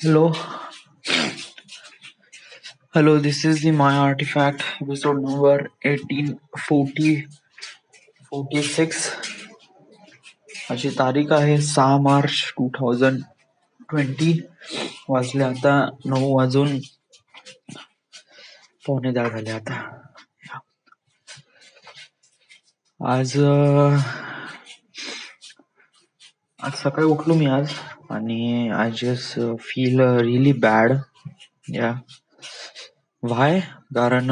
Hello, hello. This is the My Artifact episode number 1846. अशी तारीख आहे 6 मार्च 2020. वाजले आता 9 वाजून पावणे 10 झाले आता. आज सकाळी उठलो मी आज आणि I just feel really bad. या व्हाय? कारण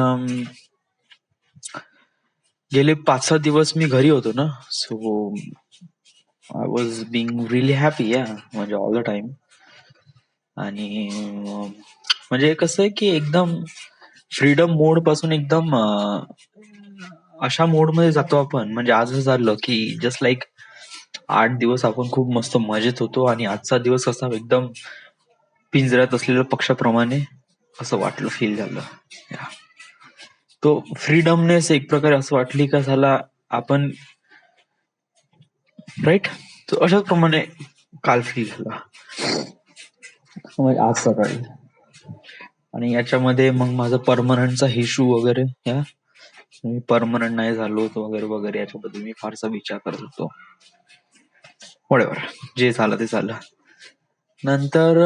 गेले 5-6 दिवस मी घरी होतो ना, so I was being really happy. या म्हणजे ऑल द टाइम. आणि म्हणजे कसं आहे की एकदम फ्रीडम मोड पासून एकदम अशा मोड मध्ये जातो आपण. म्हणजे आज असं झालं की जस्ट लाईक 8 दिवस आपण खूप मस्त मजेत होतो आणि आजचा दिवस असा एकदम पिंजऱ्यात असलेल्या पक्षाप्रमाणे असं वाटलं, फील झालं. तो फ्रीडमनेस एक प्रकारे असं वाटली का झाला आपण राईट. तो अशाच प्रमाणे काल फील झाला म्हणजे आज सकाळी. आणि याच्यामध्ये मग माझा परमनंटचा इश्यू वगैरे, या मी परमनंट नाही झालो होतो वगैरे वगैरे, याच्याबद्दल मी फारसा विचार करत होतो. वडेवर जे झालं ते झालं. नंतर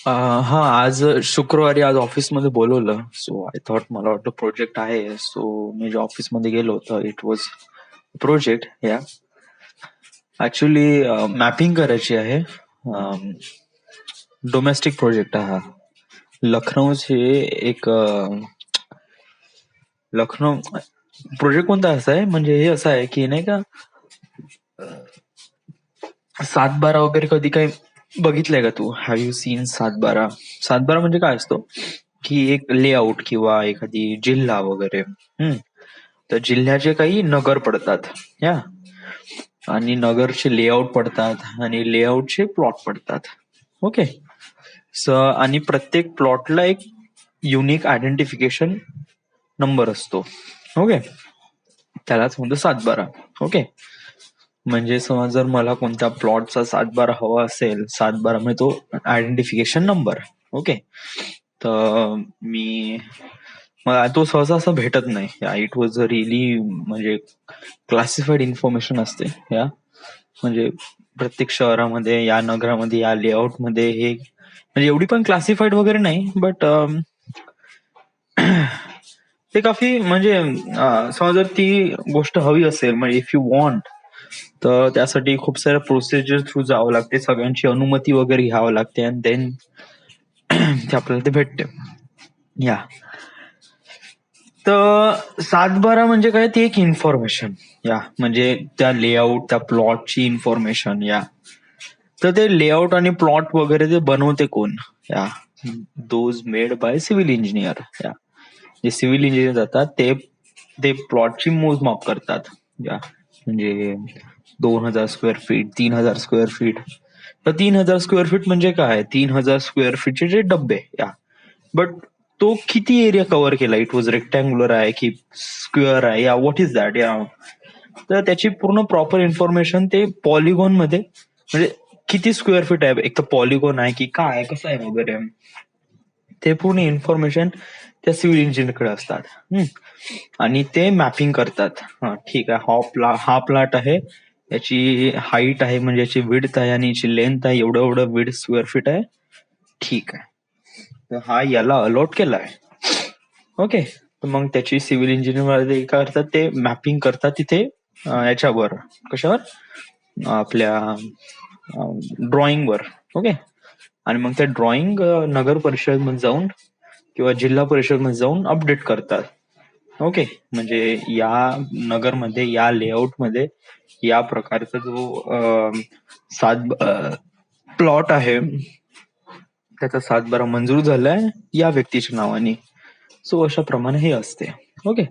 हा आज शुक्रवारी आज ऑफिसमध्ये बोलवलं. सो आय थॉट, मला वाटलं प्रोजेक्ट आहे. सो मी ऑफिसमध्ये गेलो होतो. It was project. या ऍक्च्युली मॅपिंग करायची आहे. डोमेस्टिक प्रोजेक्ट हा. लखनौचे एक लखनौ प्रोजेक्ट कोणता असा आहे, म्हणजे हे असं आहे की नाही का, 7/12 वगैरे कधी काही बघितलंय का तू? Have you seen 7/12? 7/12 म्हणजे काय असतो की एक लेआउट किंवा एखादी जिल्हा वगैरे, तर जिल्ह्याचे काही नगर पडतात. या आणि नगरचे लेआउट पडतात आणि लेआउटचे प्लॉट पडतात. ओके. आणि प्रत्येक प्लॉटला एक युनिक आयडेंटिफिकेशन नंबर असतो. ओके. त्यालाच म्हणतो 7/12. ओके. म्हणजे समज जर मला कोणत्या प्लॉटचा 7/12 हवा असेल, 7/12 म्हणजे तो आयडेंटिफिकेशन नंबर. ओके. तर मला तो सहसा असं भेटत नाही. इट वॉज रिअली म्हणजे क्लासिफाईड इन्फॉर्मेशन असते. या म्हणजे प्रत्येक शहरामध्ये, या नगरामध्ये, या लेआउट मध्ये हे म्हणजे एवढी पण क्लासिफाईड वगैरे नाही, बट ते काफी म्हणजे समज जर ती गोष्ट हवी असेल, म्हणजे इफ यू वॉन्ट, तर त्यासाठी खूप साऱ्या प्रोसिजर थ्रू जावं लागते, सगळ्यांची अनुमती वगैरे घ्यावं लागते, आणि देन ते आपल्याला ते भेटते. या तर 7/12 म्हणजे काय, ती एक इन्फॉर्मेशन. या म्हणजे त्या लेआउट, त्या प्लॉटची इन्फॉर्मेशन. या तर ते लेआउट आणि प्लॉट वगैरे ते बनवते कोण? या those made by civil engineer. या जे सिव्हिल इंजिनियर जातात ते प्लॉटची मोजमाप करतात. या म्हणजे 2,000 स्क्वेअर फीट, 3,000 स्क्वेअर फीट. तर 3,000 स्क्वेअर फीट म्हणजे काय? 3,000 स्क्वेअर फीटचे जे डब्बे. या बट तो किती एरिया कव्हर केला? इट वॉज रेक्टँग्युलर आहे की स्क्वेअर आहे, या व्हॉट इज दॅट? या तर त्याची पूर्ण प्रॉपर इन्फॉर्मेशन ते पॉलिगॉन मध्ये, म्हणजे किती स्क्वेअर फीट आहे, एक तर पॉलिगॉन आहे की काय, कसं आहे वगैरे, ते पूर्ण इन्फॉर्मेशन त्या सिव्हिल इंजिनियरकडे असतात. आणि ते मॅपिंग करतात. हा ठीक आहे, हा प्लॉट आहे, याची हाईट आहे, म्हणजे याची विड्थ आहे, आणि याची लेंथ आहे, एवढं एवढं विड्थ स्क्वेअर फीट आहे. ठीक आहे, तर हा याला अलॉट केलाय. ओके. तर मग त्याची सिव्हिल इंजिनियर काय करतात, ते मॅपिंग करतात तिथे याच्यावर, कशावर? आपल्या ड्रॉइंगवर. ओके. आणि मग ते ड्रॉइंग नगर परिषद मध्ये जाऊन किंवा जिल्हा परिषद मध्ये जाऊन अपडेट करतात. ओके. म्हणजे या नगरमध्ये, या लेआउट मध्ये या प्रकारचा जो 7 प्लॉट आहे, त्याचा 7/12 मंजूर झालाय या व्यक्तीच्या नावाने. सो अशा प्रमाणे हे असते. ओके.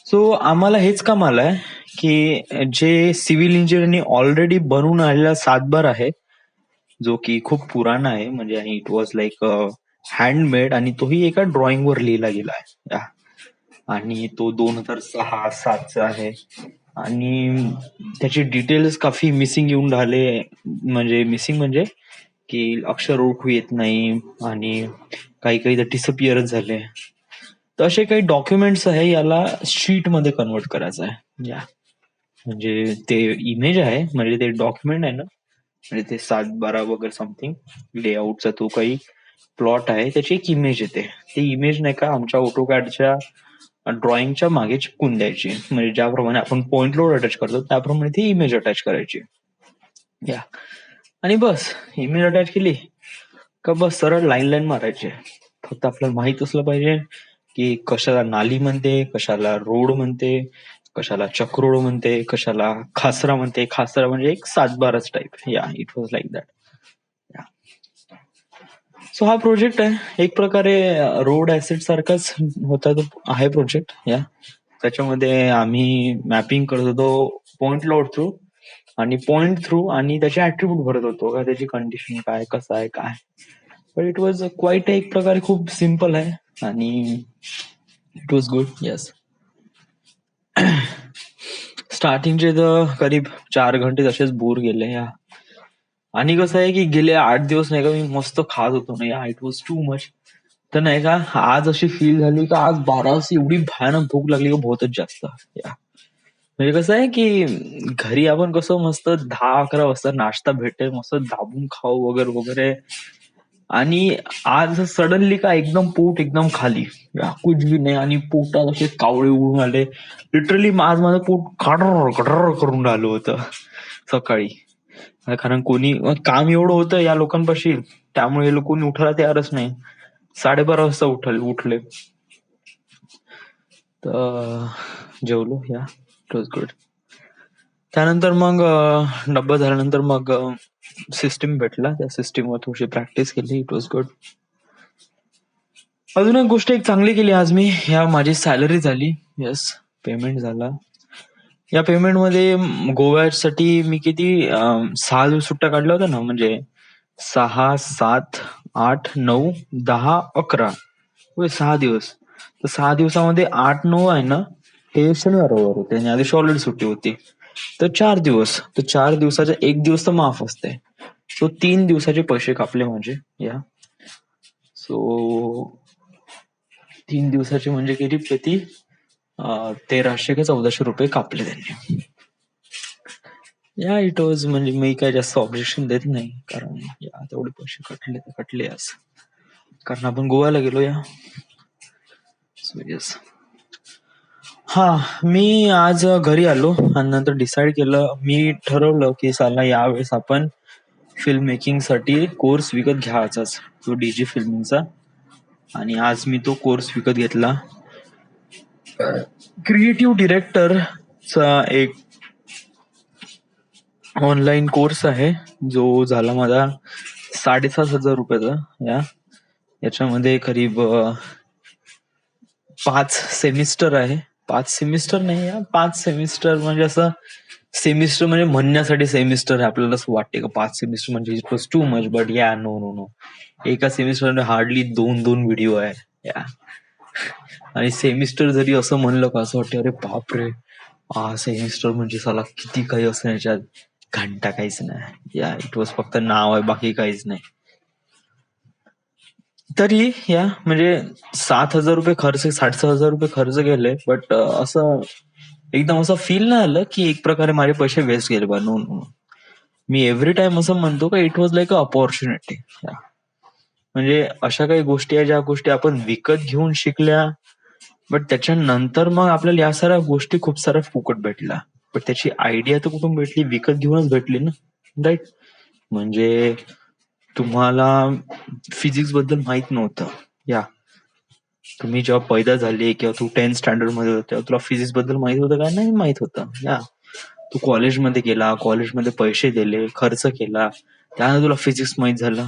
सो आम्हाला हेच काम आलंय की जे सिव्हिल इंजिनियरनी ऑलरेडी बनवून आलेला 7/12 आहे, जो की खूप पुराणा आहे, म्हणजे इट वॉज लाईक हँडमेड, आणि तोही एका ड्रॉइंगवर लिहिला गेला आहे. आणि तो 2006-7 चा आहे. आणि त्याचे डिटेल्स काफी मिसिंग येऊन राहिले. म्हणजे मिसिंग म्हणजे की अक्षर ओळखू येत नाही आणि काही काही तर डिसअपिअरच झाले. तर असे काही डॉक्युमेंट्स आहे, याला शीट मध्ये कन्वर्ट करायचं आहे. या म्हणजे ते इमेज आहे, म्हणजे ते डॉक्युमेंट आहे ना, म्हणजे ते 7/12 वगैरे समथिंग लेआउटचा तो काही प्लॉट आहे, त्याची एक इमेज येते. ती इमेज नाही का आमच्या ऑटोकॅडच्या ड्रॉइंगच्या मागे चिपकून द्यायची. म्हणजे ज्याप्रमाणे आपण पॉइंट लोड अटॅच करतो त्याप्रमाणे ती इमेज अटॅच करायची. या आणि बस इमेज अटॅच केली का बस सरळ लाईन लाईन मारायचे. फक्त आपल्याला माहित असलं पाहिजे की कशाला नाली म्हणते, कशाला रोड म्हणते, कशाला चक्रोड म्हणते, कशाला खासरा म्हणते. खासरा म्हणजे एक 7/12 टाईप. या it was like that. So हा प्रोजेक्ट आहे एक प्रकारे रोड ऍसेट सारखाच होता, तो आहे प्रोजेक्ट. या त्याच्यामध्ये आम्ही मॅपिंग करत होतो पॉइंट लोड थ्रू आणि पॉइंट थ्रू आणि त्याचे ऍट्रिब्यूट भरत होतो का त्याची कंडिशन काय, कसं आहे काय. बट इट वॉज क्वाईट एक प्रकारे खूप सिम्पल आहे आणि इट वॉज गुड. येस. स्टार्टिंगचे तर करीब 4 घंटे तसेच बोर गेले. या आणि कसं आहे की गेले 8 दिवस नाही का मी मस्त खात होतो ना. या इट वॉज टू मच. तर नाही का आज अशी फील झाली का आज 12 वाजता एवढी भयानक भूक लागली का बहुतच जास्त. या म्हणजे कसं आहे की घरी आपण कसं मस्त 10-11 वाजता नाश्ता भेटेल, मस्त दाबून खाऊ वगैरे वगैरे. आणि आज सडनली का एकदम पोट एकदम खाली. या कुछ भी नाही आणि पोटात असे कावळे उडून आले. लिटरली आज माझं पोट खडर खडर करून राहिलं होतं सकाळी. कारण कोणी काम एवढं होतं या लोकांपाशी, त्यामुळे हे लोक कोणी उठायला तयारच नाही. 12:30 वाजता उठले. तर जेवलो. या इट वॉज गुड. त्यानंतर मग डब्बा झाल्यानंतर मग सिस्टीम भेटला, त्या सिस्टीमवर थोडीशी प्रॅक्टिस केली. It was good. अजून एक गोष्ट एक चांगली केली आज मी. या माझी सॅलरी झाली. येस, पेमेंट झाला. या पेमेंट मध्ये गोव्यासाठी मी किती 6 दिवस सुट्ट्या काढल्या होत्या ना. म्हणजे 6, 7, 8, 9, 10, 11. 6 दिवस. तर 6 दिवसामध्ये 8-9 आहे ना हे शनिवार रविवार होते आणि आधी ऑलरेडी सुट्टी होती. तर 4 दिवस. तर 4 दिवसाचा 1 दिवस तर माफ असते. सो 3 दिवसाचे पैसे कापले माझे. या सो 3 दिवसाचे म्हणजे किती 1300 का 1400 रुपये कापले त्यांनी. या इट वॉज म्हणजे मी काय जास्त ऑब्जेक्शन देत नाही, कारण या तेवढे पैसे कटले तर कटले आज, कारण आपण गोव्याला गेलो. या सो येस. हा मी आज घरी आलो आणि नंतर डिसाईड केलं, मी ठरवलं की साला यावेळेस आपण फिल्म मेकिंग साठी कोर्स विकत घ्यायचाच, तो डीजी फिल्मिंगचा. आणि आज मी तो कोर्स विकत घेतला. क्रिएटिव्ह डिरेक्टरचा एक ऑनलाईन कोर्स आहे, जो झाला माझा 7,500 रुपयाचा. याच्यामध्ये करीब 5 सेमिस्टर आहे. 5 सेमिस्टर नाही, 5 सेमिस्टर म्हणजे असं सेमिस्टर म्हणजे म्हणण्यासाठी सेमिस्टर आहे. आपल्याला असं वाटते का 5 सेमिस्टर म्हणजे it was too much, but या नो नो नो. एका सेमिस्टर हार्डली 2-2 व्हिडिओ आहे. या आणि सेमिस्टर जरी असं म्हणलं का असं वाटतं अरे बापरे, सेमिस्टर म्हणजे साला किती काही असं याच्यात. घंटा काहीच नाही. या इट वॉज फक्त नाव आहे, बाकी काहीच नाही. तरी या म्हणजे 7,000 रुपये खर्च, 7,500 रुपये खर्च गेले, बट असं एकदम असं फील नाही आलं की एक प्रकारे माझे पैसे वेस्ट गेले बा. No no. मी एव्हरी टाइम असं म्हणतो का it was like a opportunity. म्हणजे अशा काही गोष्टी आहे ज्या गोष्टी आपण विकत घेऊन शिकल्या, बट त्याच्यानंतर मग आपल्याला या साऱ्या गोष्टी खूप साऱ्या फुकट भेटल्या. पण त्याची आयडिया तर कुठून भेटली, विकत घेऊनच भेटली ना. राईट. म्हणजे तुम्हाला फिजिक्स बद्दल माहित नव्हतं. या तुम्ही जेव्हा पैदा झाले किंवा तू 10th स्टँडर्ड मध्ये होता तेव्हा तुला फिजिक्स बद्दल माहित होतं का? नाही माहित होतं. या तू कॉलेजमध्ये गेला, कॉलेजमध्ये पैसे दिले, खर्च केला, त्यानंतर तुला फिजिक्स माहित झालं.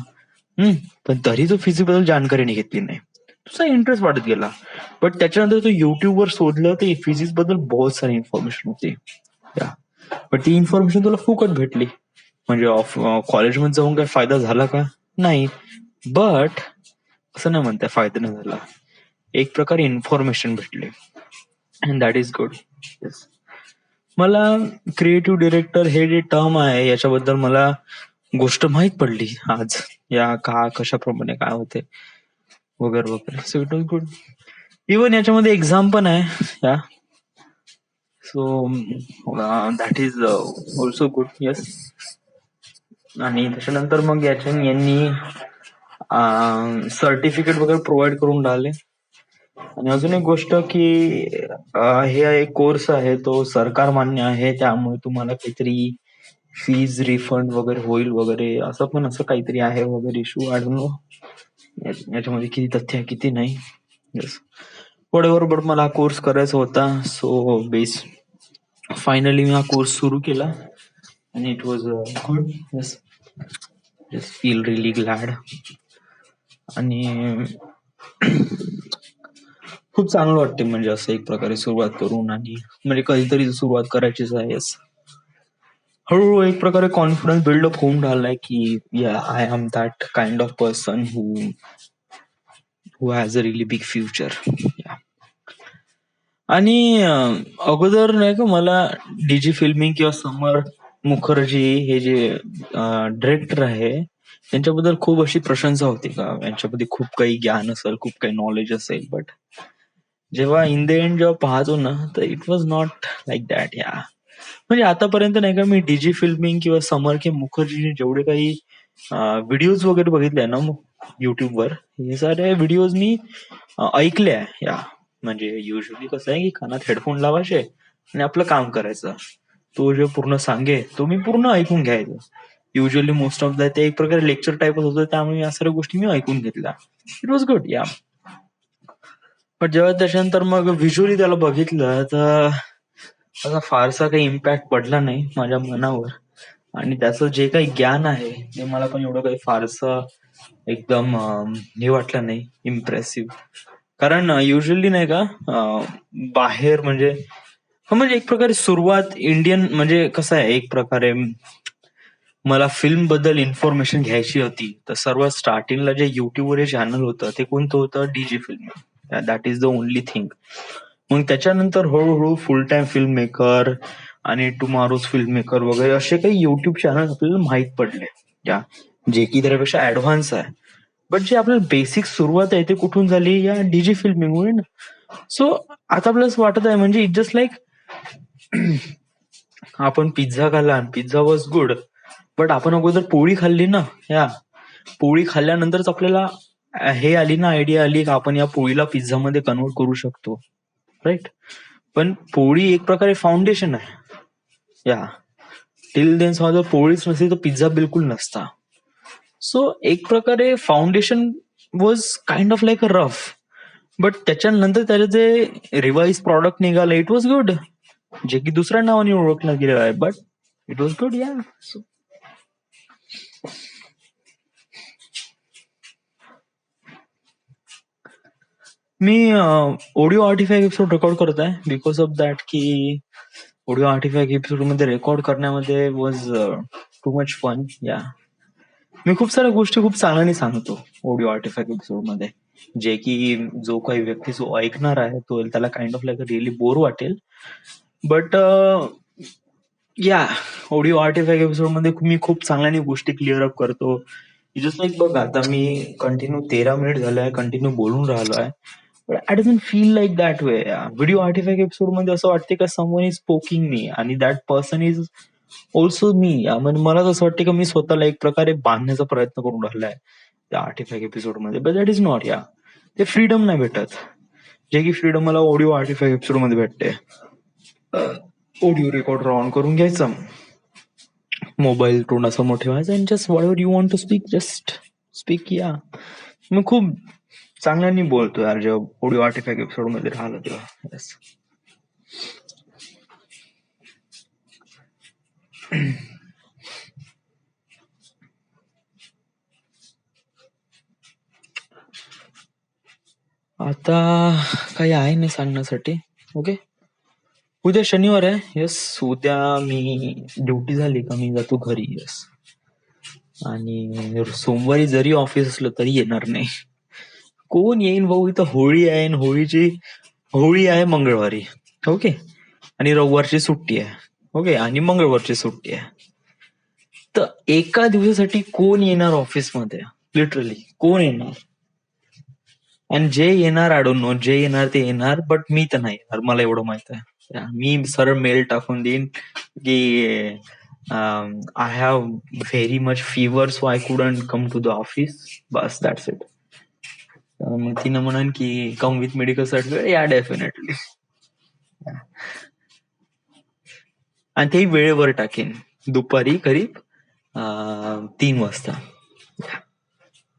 पण तरी तू फिजिक्स बद्दल जानकारी नाही घेतली नाही, तुझा इंटरेस्ट वाढत गेला. बट त्याच्यानंतर तू युट्यूबवर शोधलं तर फिजिक्स बद्दल बहुत सारी इन्फॉर्मेशन होती. पण ती इन्फॉर्मेशन तुला फुकट भेटली. म्हणजे कॉलेजमध्ये जाऊन काय फायदा झाला का? नाही. बट असं नाही म्हणता फायदा नाही झाला, एक प्रकारे इन्फॉर्मेशन भेटली, and that is good. Yes. मला क्रिएटिव्ह डिरेक्टर हे जे टर्म आहे याच्याबद्दल मला गोष्ट माहीत पडली आज, या का कशाप्रमाणे काय होते वगैरे वगैरे. So it was good. Even याच्यामध्ये एक्झाम पण आहे या. So that is also good. Yes. आणि त्याच्यानंतर मग यांनी सर्टिफिकेट वगैरे प्रोव्हाइड करून राहिले. आणि अजून एक गोष्ट की हे एक कोर्स आहे तो सरकार मान्य आहे, त्यामुळे तुम्हाला काहीतरी फीज रिफंड वगैरे होईल वगैरे, असं पण असं काहीतरी आहे वगैरे इश्यू. आय डोंट नो याच्यामध्ये किती तथ्य आहे किती नाही. येस. बरोबर मला हा कोर्स करायचा होता. सो बेस फायनली मी हा कोर्स सुरू केला आणि it was good. Yes. Just feel relief glad. आणि खूप चांगलं वाटते म्हणजे असं एक प्रकारे सुरुवात करून, आणि म्हणजे कधीतरी सुरुवात करायचीच आहे. येस. हळूहळू एक प्रकारे कॉन्फिडन्स बिल्डअप होऊन राहिलाय की या I am that kind of person who has a really big future. आणि अगोदर नाही का मला डीजी फिल्मिंग किंवा समर मुखर्जी हे जे डिरेक्टर आहे यांच्याबद्दल खूप अशी प्रशंसा होती का यांच्यामध्ये खूप काही ज्ञान असेल, खूप काही नॉलेज असेल. बट जेव्हा इन द एंड जेव्हा पाहतो ना तर it was not like that. या म्हणजे आतापर्यंत नाही का मी डीजी फिल्मिंग किंवा समर के मुखर्जी जेवढे काही व्हिडिओज वगैरे बघितले ना युट्यूबवर, हे सारे व्हिडिओज मी ऐकले आहे. या म्हणजे युजली कसं आहे की कानात हेडफोन लावायचे आणि आपलं काम करायचं. तो जे पूर्ण सांगे तो मी पूर्ण ऐकून घ्यायचो. युजली मोस्ट ऑफ द ते एक प्रकारे लेक्चर टाईपच होतं, त्यामुळे या सर्व गोष्टी मी ऐकून घेतल्या. It was good. या पण जेव्हा त्याच्यानंतर मग व्हिज्युअली त्याला बघितलं तर असा फारसा काही इम्पॅक्ट पडला नाही माझ्या मनावर. आणि त्याचं जे काही ज्ञान आहे ते मला पण एवढं काही फारसं एकदम हे वाटलं नाही इम्प्रेसिव्ह. कारण युजली नाही का बाहेर म्हणजे एक प्रकारे सुरुवात इंडियन म्हणजे कसं आहे, एक प्रकारे मला फिल्म बद्दल इन्फॉर्मेशन घ्यायची होती तर सर्वात स्टार्टिंगला जे युट्यूबवर हे चॅनल होतं ते कोणतं होतं, DG film. That is the only thing. मग त्याच्यानंतर हळूहळू फुल टाइम फिल्म मेकर आणि टुमारोज फिल्म मेकर वगैरे असे काही युट्यूब चॅनल आपल्याला माहित पडले, या जे की त्याच्यापेक्षा ऍडव्हान्स आहे. बट जे आपल्याला बेसिक सुरुवात आहे ते कुठून झाली, या डीजी फिल्मिंगमुळे ना. सो आता आपल्याला असं वाटत आहे म्हणजे इट जस्ट लाईक आपण पिझ्झा खाल्ला आणि पिझ्झा वॉज गुड, बट आपण अगोदर पोळी खाल्ली ना. या पोळी खाल्ल्यानंतरच आपल्याला हे आली ना, आयडिया आली की आपण या पोळीला पिझ्झा मध्ये कन्वर्ट करू शकतो. राईट. पण पोळी एक प्रकारे फाउंडेशन आहे. या टिल देन समजा पोळीच नसती तर पिझ्झा बिलकुल नसता. सो एक प्रकारे foundation was kind of like a rough, but त्याच्यानंतर त्याचे जे रिवाइज प्रॉडक्ट निघालं इट वॉज गुड, जे की दुसऱ्या नावाने ओळखलं गेलं आहे. But it was good. या मी ऑडिओ आर्टिफॅक्ट एपिसोड रेकॉर्ड करत आहे बिकॉज ऑफ दॅट की ऑडिओ आर्टिफॅक्ट एपिसोड मध्ये रेकॉर्ड करण्यामध्ये वॉज टू मच फन. या मी खूप साऱ्या गोष्टी खूप चांगल्याने सांगतो ऑडिओ आर्टिफॅक्ट एपिसोड मध्ये, जे की जो काही व्यक्ती जो ऐकणार आहे तो त्याला kind of like really bore वाटेल. बट या ऑडिओ आर्टिफॅक्ट एपिसोड मध्ये मी खूप चांगल्याने गोष्टी क्लिअर अप करतो. जस्ट लाईक बघ आता मी कंटिन्यू 13 मिनिट झालाय कंटिन्यू बोलून राहिलो आहे, but I don't feel like that way. Video artefact episode मध्ये असं वाटते का समवन इज स्पोकिंग मी आणि दॅट पर्सन इज ऑल्सो मी. म्हणजे मला असं वाटतं की मी स्वतःला एक प्रकारे बांधण्याचा प्रयत्न करून राहिलाय त्या आर्टिफॅक्ट एपिसोड मध्ये. But that is not. या ते फ्रीडम नाही भेटत जे की फ्रीडम मला ऑडिओ आर्टिफॅक्ट एपिसोड मध्ये भेटते. ऑडिओ रेकॉर्डर ऑन करून घ्यायचं, मोबाईल तोंडासमोर ठेवायचा आणि just whatever you want to speak just speak. या मी खूप चांगल्याने बोलतो यार जेव्हा ऑडिओ आर्टिफॅक्ट एपिसोड मध्ये राहिलं तेव्हा. येस. आता काही आहे नाही सांगण्यासाठी. ओके. उद्या शनिवार आहे. येस. उद्या मी ड्युटी झाली का मी जातो घरी. येस. आणि सोमवारी जरी ऑफिस असलं तरी येणार नाही. कोण येईन भाऊ, इथं होळी आहे. होळी आहे मंगळवारी. ओके. आणि रविवारची सुट्टी आहे. ओके, आणि मंगळवारची सुट्टी आहे. तर एका दिवसासाठी कोण येणार ऑफिसमध्ये? लिटरली कोण येणार? आणि जे येणार आय डोंट नो, जे येणार ते येणार, बट मी तर नाही येणार, मला एवढं माहित आहे. मी सरळ मेल टाकून देईन की I have very much fever so I couldn't come to the office, बस दॅट्स इट. मग तिनं म्हणन की come with medical certificate, yeah definitely. आणि तेही वेळेवर टाकेन, दुपारी करीब 3 वाजता.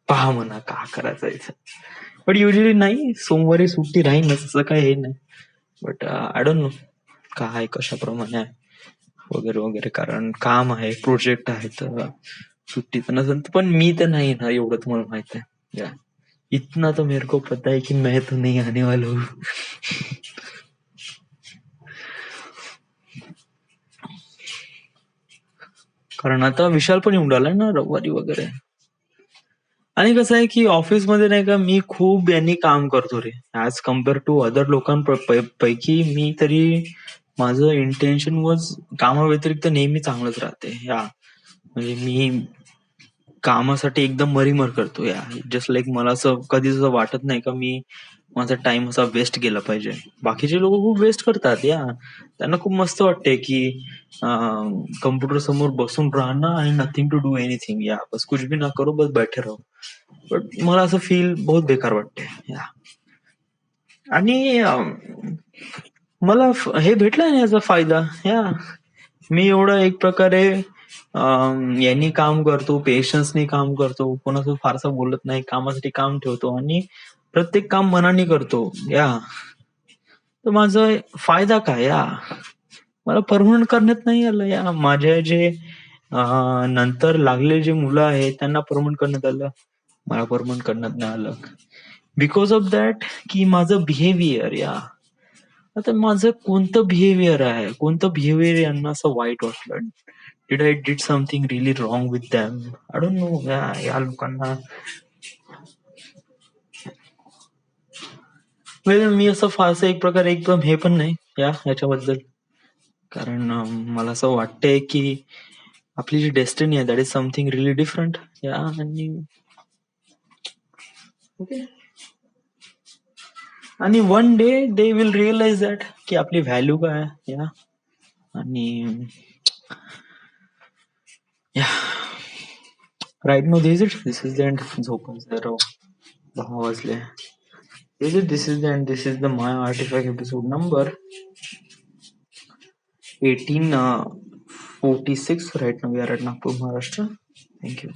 पहा म्हणा का करायचं इथं. बट युजली नाही, सोमवारी सुट्टी राहीनच असं काही हे नाही. बट आय डोंट नो काय कशाप्रमाणे आहे वगैरे वगैरे, कारण काम आहे, प्रोजेक्ट आहे, तर सुट्टी तर नसेल. पण मी तर नाही ना, एवढं तुम्हाला माहित आहे. या इतना तो मेरे को पता है कि मैं तो नहीं आने वाला हूँ. कारण आता विशाल पण येऊन राहिलाय ना रविवारी वगैरे. आणि कसं आहे की ऑफिसमध्ये नाही का, मी खूप यांनी काम करतो रे, ऍज कम्पेअर टू अदर लोकांपैकी. मी तरी माझं इंटेन्शन वॉज कामाव्यतिरिक्त नेहमी चांगलंच राहते. या म्हणजे मी कामासाठी एकदम मरीमर करतो. या जस्ट लाईक मला असं कधीच असं वाटत नाही का मी माझा टाइम असा वेस्ट केला पाहिजे. बाकीचे लोक खूप वेस्ट करतात. या त्यांना खूप मस्त वाटते की कम्प्युटर समोर बसून राहणं आणि नथिंग टू डू एनिथिंग, या बस कुछ भी ना करो, बस बैठे राहो. बट मला असं फील बहुत बेकार वाटते. या आणि मला हे भेटलं ना याचा फायदा. या मी एवढं एक प्रकारे यांनी काम करतो, पेशन्सनी काम करतो, कोणाचं फारसं बोलत नाही, कामासाठी काम ठेवतो आणि प्रत्येक काम मनाने करतो. या तर माझा फायदा काय? या मला परमनंट करण्यात नाही आलं. या माझ्या जे नंतर लागलेले जे मुलं आहेत त्यांना परमनंट करण्यात आलं, मला परमनंट करण्यात नाही आलं. बिकॉज ऑफ दॅट की माझं बिहेवियर. या आता माझं कोणतं बिहेवियर आहे, कोणतं बिहेवियर यांना असं वाईट वाटलं? Did I did something really wrong with them? I don't know. या लोकांना मी असं फारसं एक प्रकारे एकदम हे पण नाही याच्याबद्दल. कारण मला असं वाटतंय की आपली जी डेस्टिनी आहे that is something really different. Yeah आणि ओके, आणि one day they will realise that की आपली व्हॅल्यू काय आहे. या आणि right no this is the end. झोपायचं 10 वाजले. This is the end. This is the My Artifact episode number 1846. Right now we are at Nagpur, Maharashtra. Thank you.